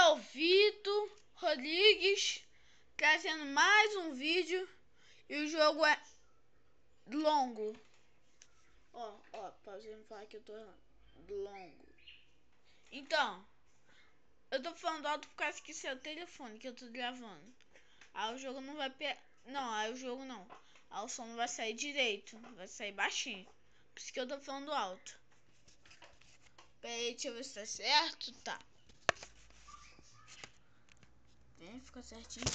é o Vitor Rodrigues trazendo mais um vídeo e o jogo é longo. Pausei pra falar que eu tô errando. Longo. Então, eu tô falando alto por causa que esse é o telefone que eu tô gravando. Aí o jogo não vai aí o jogo não. Aí o som não vai sair direito, vai sair baixinho. Por isso que eu tô falando alto. Peraí, deixa eu ver se tá certo. Tá. Fica certinho.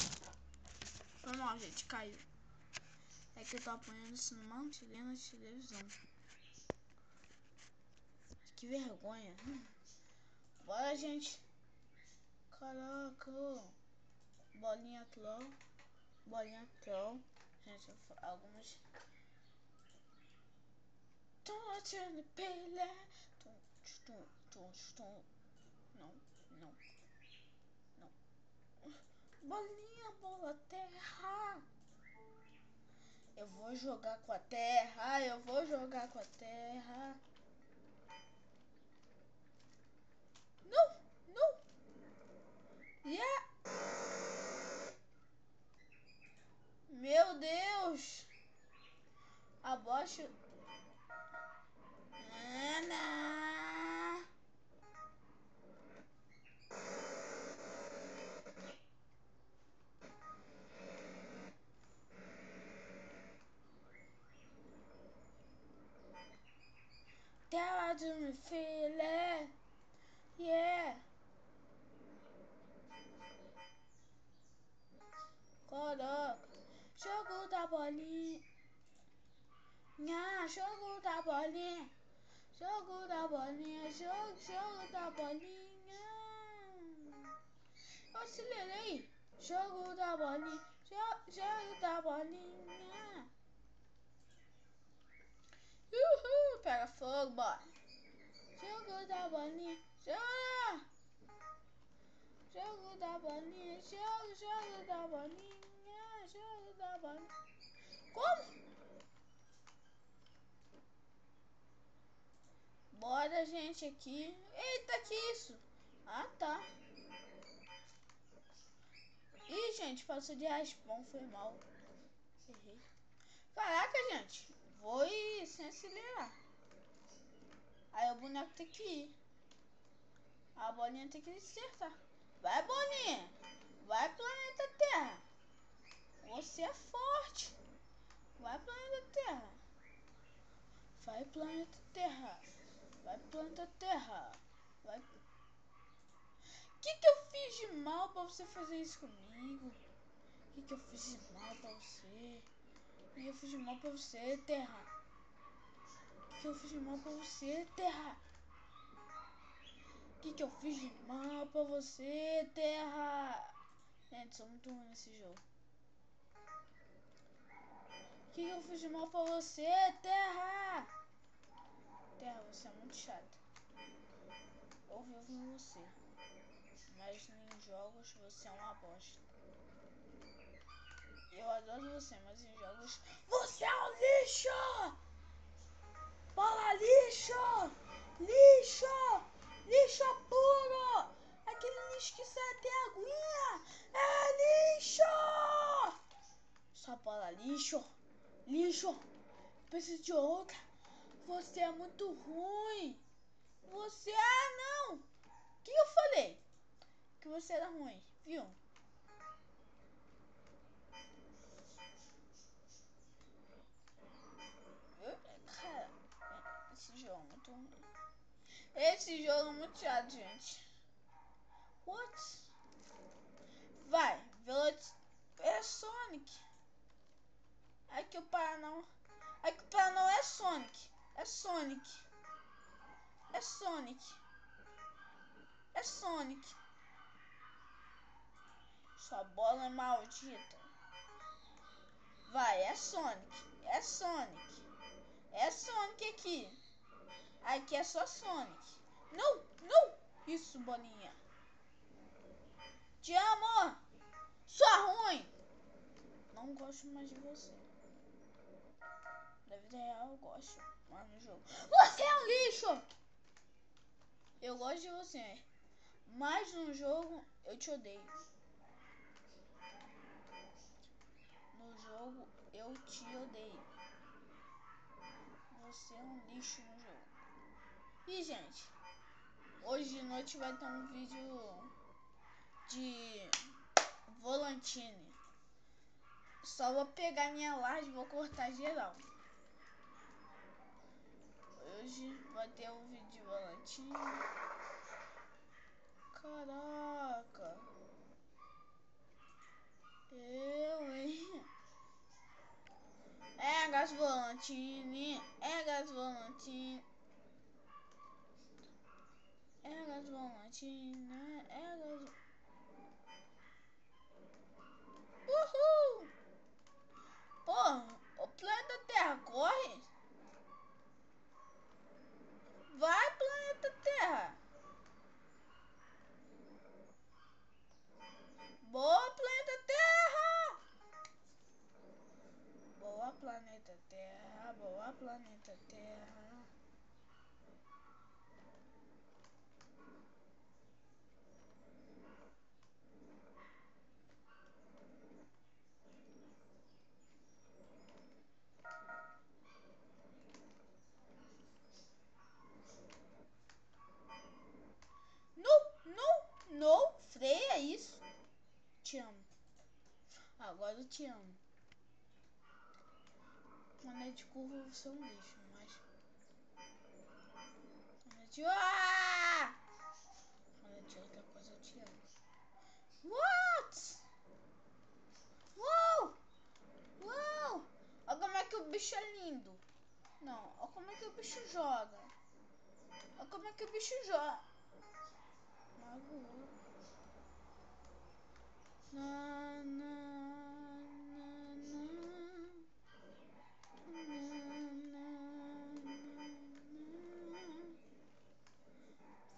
Foi mal, gente, caiu. É que eu tô apanhando isso no monte de na televisão. Que vergonha. Bora, gente. Caraca. Bolinha troll. Bolinha troll. Gente, algumas. Tô tirando pele. Não. Bolinha, bola, terra. Eu vou jogar com a terra. Não. Yeah. Meu Deus. Abaixa. Ana. Terra de me filé. Yeah. Coloca. Jogo da bolinha. Jogo da bolinha. Jogo da bolinha. Jogo da bolinha. Eu acelerei. Jogo da bolinha. Jogo da bolinha. Uhul. Pega fogo, bora. Jogo da bolinha. Jogo da bolinha. Jogo da bolinha. Jogo da bolinha. Como? Bora, gente, aqui. Eita, que isso? Ah, tá. Ih, gente, passou de raspão, foi mal. Errei. Caraca, gente. Vou ir sem acelerar. Aí o boneco tem que ir. A bolinha tem que acertar. Vai, bolinha. Vai, planeta Terra. Você é forte. Vai, planeta Terra. Vai, planeta Terra. Vai, planeta Terra. Vai. Que eu fiz de mal pra você fazer isso comigo? Que eu fiz de mal pra você? Que eu fiz de mal pra você, Terra? Que eu fiz de mal pra você, Terra? Que eu fiz de mal pra você, Terra? Gente, sou muito ruim nesse jogo. Que eu fiz de mal pra você, Terra? Terra, você é muito chata. Eu vivo você. Mas em jogos você é uma bosta. Eu adoro você, mas em jogos você é um lixo! Bola lixo! Lixo puro! Aquele lixo que sai até a aguinha! É lixo! Só bola lixo! Preciso de outra! Você é muito ruim! Não! O que eu falei? Que você era ruim, viu? Cara, esse jogo é muito ruim. Esse jogo é muito chato, gente. What? Vai, é Sonic. Aqui o Paraná. Aqui o Paraná é Sonic. É Sonic. Sua bola é maldita. Vai, é Sonic. É Sonic aqui. Aqui é só Sonic. Não! Isso, bolinha. Te amo! Sua ruim! Não gosto mais de você. Na vida real eu gosto, mas no jogo. Você é um lixo! Eu gosto de você, Mas no jogo eu te odeio. No jogo eu te odeio. Você é um lixo no jogo. E gente, hoje de noite vai ter um vídeo de Volantine. Só vou pegar minha laje e vou cortar geral. Hoje vai ter um vídeo de Volantine. Caraca. Hein? É gas Volantine. É gas Volantine. É gas Volantine. É gas... Uhul! Pô, o planeta Terra corre? Vai, planeta Terra! Boa, planeta Terra! Boa, planeta Terra. Boa, planeta Terra. Não, freia isso. Te amo. Agora eu te amo. Quando é de curva você é um lixo, mas... Quando é de... Ah! Quando é de outra coisa eu te amo. What? Uou! Uou! Olha como é que o bicho é lindo. Não, olha como é que o bicho joga. Olha como é que o bicho joga. Magoou. Na, na, na, na.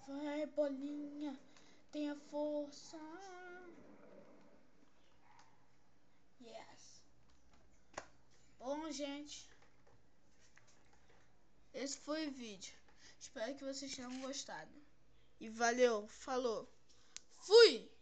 Vai, bolinha, tenha força. Yes. Bom, gente, esse foi o vídeo. Espero que vocês tenham gostado. E valeu, falou, fui!